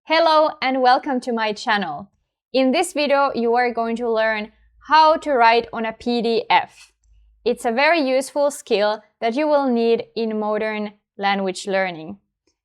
Hello and welcome to my channel. In this video, you are going to learn how to write on a PDF. It's a very useful skill that you will need in modern language learning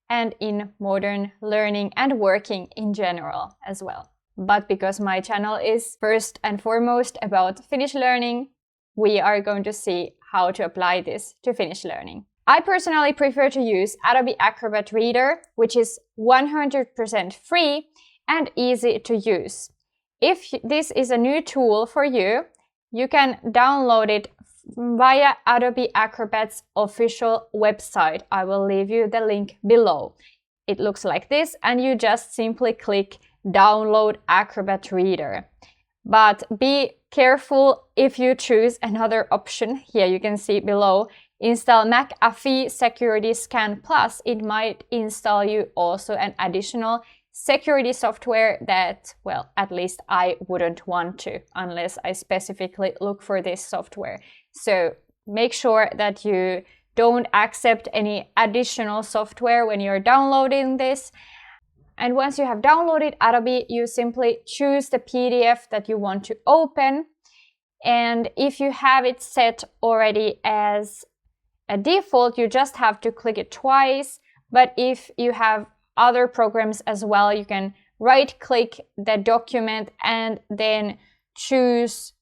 and in modern learning and working in general as well. But because my channel is first and foremost about Finnish learning, we are going to see how to apply this to Finnish learning. I personally prefer to use Adobe Acrobat Reader, which is 100% free and easy to use. If this is a new tool for you, you can download it via Adobe Acrobat's official website. I will leave you the link below. It looks like this, and you just simply click Download Acrobat Reader. But be careful if you choose another option. Here you can see below. Install McAfee Security Scan Plus. It might install you also an additional security software that, well, at least I wouldn't want to unless I specifically look for this software. So make sure that you don't accept any additional software when you're downloading this. And once you have downloaded Adobe, you simply choose the PDF that you want to open. And if you have it set already as a default, you just have to click it twice. But if you have other programs as well, you can right-click the document and then choose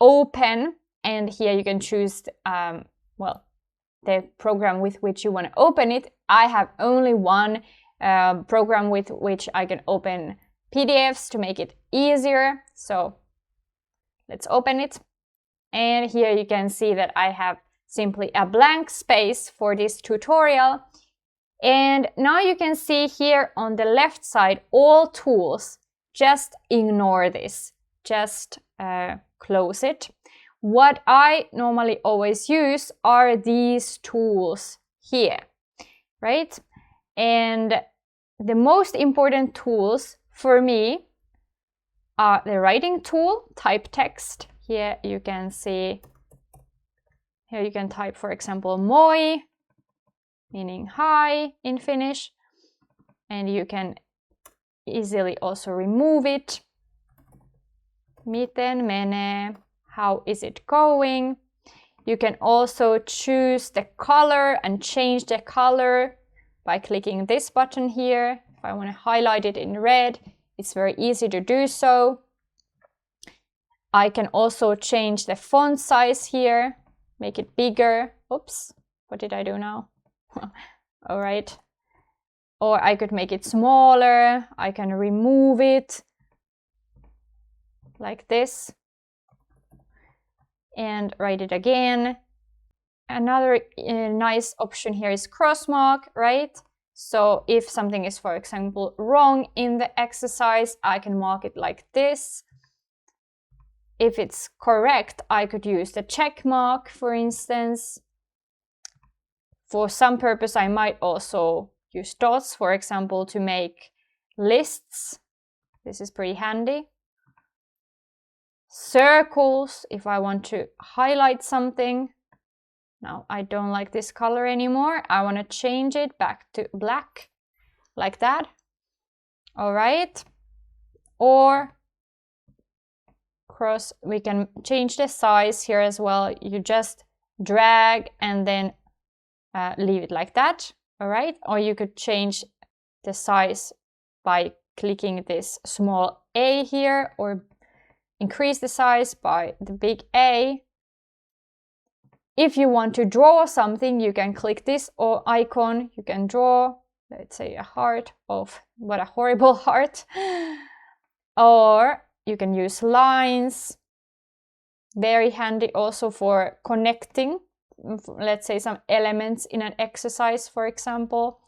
Open. And here you can choose, the program with which you want to open it. I have only one program with which I can open PDFs to make it easier. So let's open it. And here you can see that I have simply a blank space for this tutorial. And now you can see here on the left side all tools. Just ignore this. Just close it. What I normally always use are these tools here, right? And the most important tools for me are the writing tool, type text. Here you can see. Here you can type, for example, moi, meaning hi in Finnish, and you can easily also remove it. Miten menee? How is it going? You can also choose the color and change the color by clicking this button here. If I want to highlight it in red, it's very easy to do so. I can also change the font size here. Make it bigger. Oops, what did I do now? All right. Or I could make it smaller. I can remove it like this and write it again. Another nice option here is cross mark, right? So if something is, for example, wrong in the exercise, I can mark it like this. If it's correct, I could use the check mark, for instance. For some purpose, I might also use dots, for example, to make lists. This is pretty handy. Circles, if I want to highlight something. Now, I don't like this color anymore. I want to change it back to black, like that. All right. Or cross, we can change the size here as well. You just drag and then leave it like that. All right. Or you could change the size by clicking this small A here, or increase the size by the big A. If you want to draw something, you can click this or icon. You can draw, let's say, a heart of, what a horrible heart. Or you can use lines. Very handy also for connecting, let's say, some elements in an exercise, for example.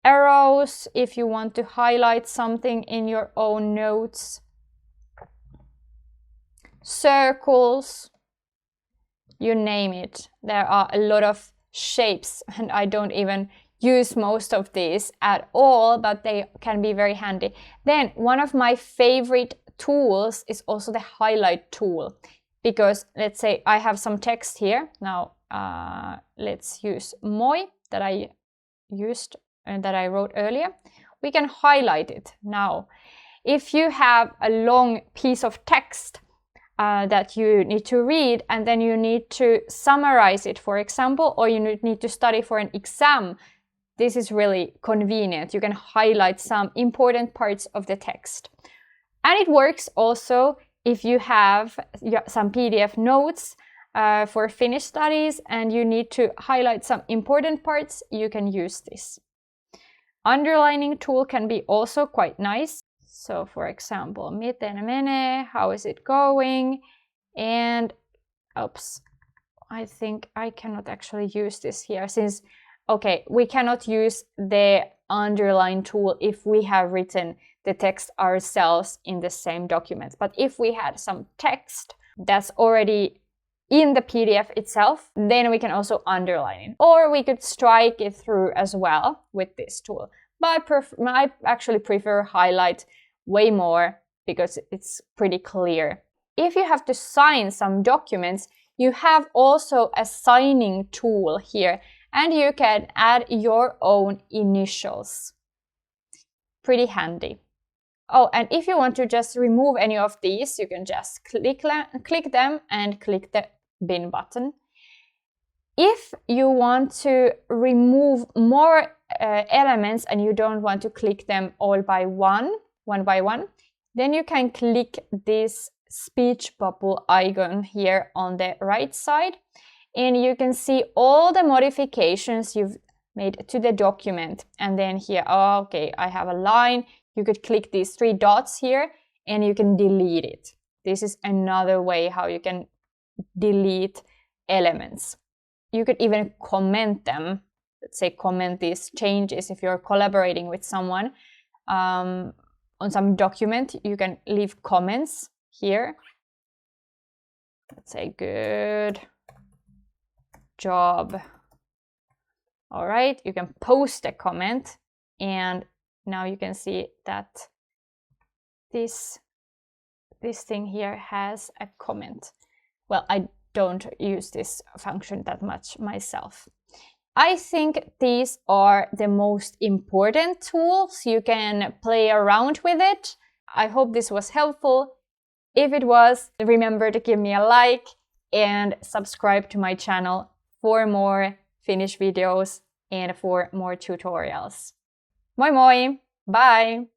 Arrows, if you want to highlight something in your own notes. Circles, you name it. There are a lot of shapes, and I don't even use most of these at all, but they can be very handy. Then one of my favorite tools is also the highlight tool, because let's say I have some text here. Now let's use moi that I used and that I wrote earlier. we can highlight it now. If you have a long piece of text that you need to read and then you need to summarize it, for example, or you need to study for an exam, this is really convenient. You can highlight some important parts of the text. And it works also if you have some PDF notes for Finnish studies and you need to highlight some important parts, you can use this. Underlining tool can be also quite nice. So for example, miten menee, how is it going? And oops, I think I cannot actually use this here since, okay, we cannot use the underline tool if we have written the text ourselves in the same document. But if we had some text that's already in the PDF itself, then we can also underline it. Or we could strike it through as well with this tool. But I actually prefer highlight way more because it's pretty clear. If you have to sign some documents, you have also a signing tool here and you can add your own initials. Pretty handy. Oh, and if you want to just remove any of these, you can just click them and click the bin button. If you want to remove more elements and you don't want to click them all by one by one, then you can click this speech bubble icon here on the right side and you can see all the modifications you've made to the document. And then here, oh, okay, I have a line. You could click these 3 dots here and you can delete it. This is another way how you can delete elements. You could even comment them. Let's say comment these changes if you're collaborating with someone on some document. You can leave comments here. Let's say good job. All right, you can post a comment and now you can see that this thing here has a comment. Well, I don't use this function that much myself. I think these are the most important tools. You can play around with it. I hope this was helpful. If it was, remember to give me a like and subscribe to my channel for more Finnish videos and for more tutorials. Moi moi! Bye!